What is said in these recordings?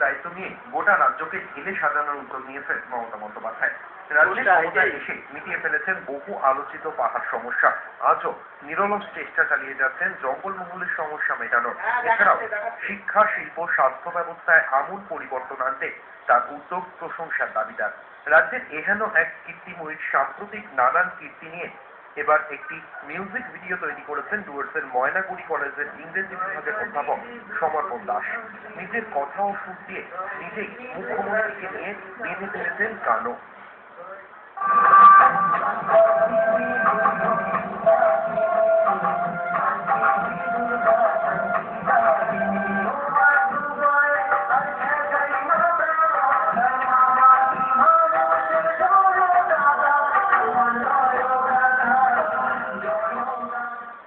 দায়িত্ব নিয়ে গোটা রাজ্যকে ঢেলে সাজানোর উদ্যোগ নিয়েছেন মমতা বন্দ্যোপাধ্যায়। রাজ্যের ক্ষমতায় এসে মিটিয়ে ফেলেছেন বহু আলোচিত পাহাড় সমস্যা। আজও নিরলস চেষ্টা চালিয়ে যাচ্ছেন জঙ্গলমহলের সমস্যা মেটানোর। এছাড়াও শিক্ষা, শিল্প, স্বাস্থ্য ব্যবস্থায় আমূল পরিবর্তন আনতে তার উদ্যোগ প্রশংসার দাবিদার। রাজ্যের এহেন এক কীর্তিময়ীর সাম্প্রতিক নানান কীর্তি নিয়ে এবার একটি মিউজিক ভিডিও তৈরি করেছেন ডুয়ার্সের ময়নাগুড়ি কলেজের ইংরেজি বিভাগের অধ্যাপক সমর্পণ দাস। নিজের কথা ও সুর দিয়ে নিজেই মুখ্যমন্ত্রীকে নিয়ে বেঁধে ফেলেছেন গানও।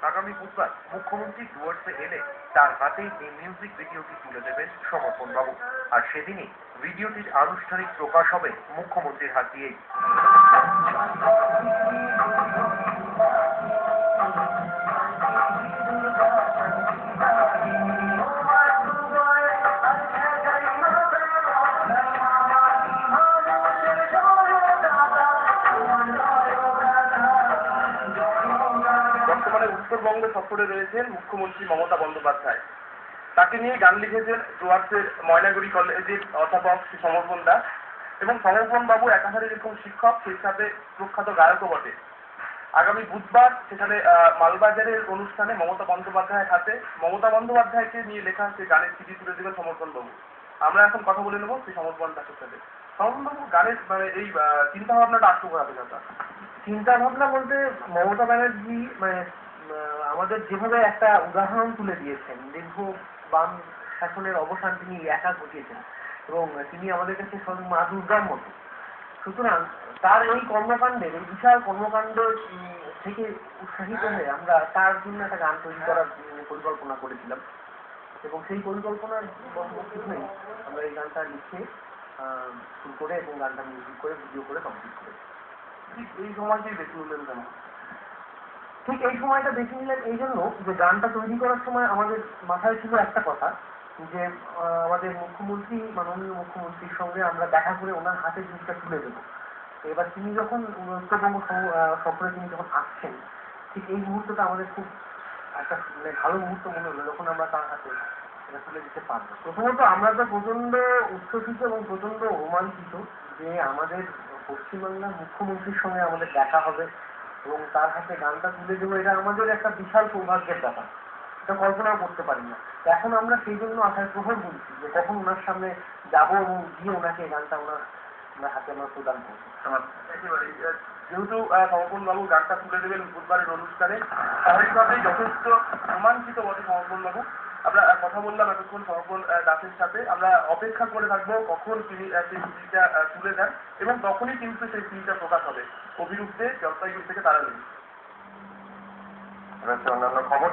আগামী বুধবার মুখ্যমন্ত্রী ডুয়ার্সে এলে তার হাতেই এই মিউজিক ভিডিওটি তুলে দেবেন সমর্পণ বাবু। আর সেদিনই ভিডিওটির আনুষ্ঠানিক প্রকাশ হবে মুখ্যমন্ত্রীর হাত দিয়েই। উত্তরবঙ্গ সফরে রয়েছেন মুখ্যমন্ত্রী মমতা বন্দ্যোপাধ্যায়। তাকে নিয়ে গান লিখেছেন ডুয়ার্সের ময়নাগুড়ি কলেজের অধ্যাপক শ্রী সমর্পণ দাস। এবং সমর্পণ বাবু একাধারে যেরকম শিক্ষক, সেই সাথে প্রখ্যাত গায়কও বটে। আগামী বুধবার সেখানে মালবাজারের অনুষ্ঠানে মমতা বন্দ্যোপাধ্যায়ের হাতে মমতা বন্দ্যোপাধ্যায়কে নিয়ে লেখা সে গানের সিডি তুলে দেবেন সমর্পণ বাবু। আমরা এখন কথা বলে নেবো সেই সমর্পণ দাসের সাথে। সমর্পণ বাবু, গানের মানে এই চিন্তা ভাবনাটা আসতে কোথা থেকে? চিন্তা ভাবনা বলতে মমতা ব্যানার্জি আমাদের যেভাবে একটা উদাহরণ তুলে দিয়েছেন, দীর্ঘ বাম শাসনের অবসান তিনি একা ঘটিয়েছেন এবং তিনি আমাদের কাছে স্বয়ং মা দুর্গার মতো। সুতরাং তার এই কর্মকাণ্ডের, এই বিশাল কর্মকাণ্ড থেকে উৎসাহিত হয়ে আমরা তার জন্য একটা গান তৈরি করার পরিকল্পনা করেছিলাম এবং সেই পরিকল্পনার পরবর্তী হয়ে আমরা এই গানটা লিখে শুরু করে এবং গানটা মিউজিক করে ভিডিও করে কমপ্লিট করেছি। ঠিক এই সময়টাই বেশি নিলেন কেন? ঠিক এই সময়টা বেছে নিলেন এই জন্য যে গানটা তৈরি করার সময় আমাদের মাথায় ছিল একটা কথা, যে আমাদের মুখ্যমন্ত্রী, মাননীয় মুখ্যমন্ত্রীর সঙ্গে আমরা দেখা করে ওনার হাতে জিনিসটা তুলে দেবো। এবার তিনি যখন উত্তরবঙ্গ সফরে তিনি যখন আসছেন, ঠিক এই মুহূর্তটা আমাদের খুব একটা মানে ভালো মুহূর্ত মনে হলো যখন আমরা তার হাতে এটা তুলে দিতে পারবো। প্রথমত আমরা তো প্রচন্ড উচ্ছ্বসিত এবং প্রচন্ড রোমাঞ্চিত যে আমাদের পশ্চিমবাংলার মুখ্যমন্ত্রীর সঙ্গে আমাদের দেখা হবে এবং তার হাতে গানটা তুলে দেবো। এটা আমাদের একটা বিশাল সৌভাগ্যের ব্যাপার, এটা কল্পনাও করতে পারি না। এখন আমরা সেই জন্য আশার প্রহর বলছি যে কখন ওনার সামনে যাবো এবং গিয়ে ওনাকে গানটা ওনার হাতে আমরা প্রদান করবো। যেহেতু সমর্পণ বাবু গানটা তুলে দেবেন বুধবারের অনুষ্ঠানে, স্বাভাবিকভাবেই যথেষ্ট রোমাঞ্চিত বটে সমর্পণ বাবু। আমরা কথা বললাম এতক্ষণ সমর্পণ দাসের সাথে। আমরা অপেক্ষা করে থাকবো কখন তিনি সেই সিডিটা তুলে দেন এবং তখনই কিন্তু সেই সিডিটা প্রকাশ হবে। অভিরূপে জলপাইগুড়ি থেকে তারা নেই। অন্যান্য খবর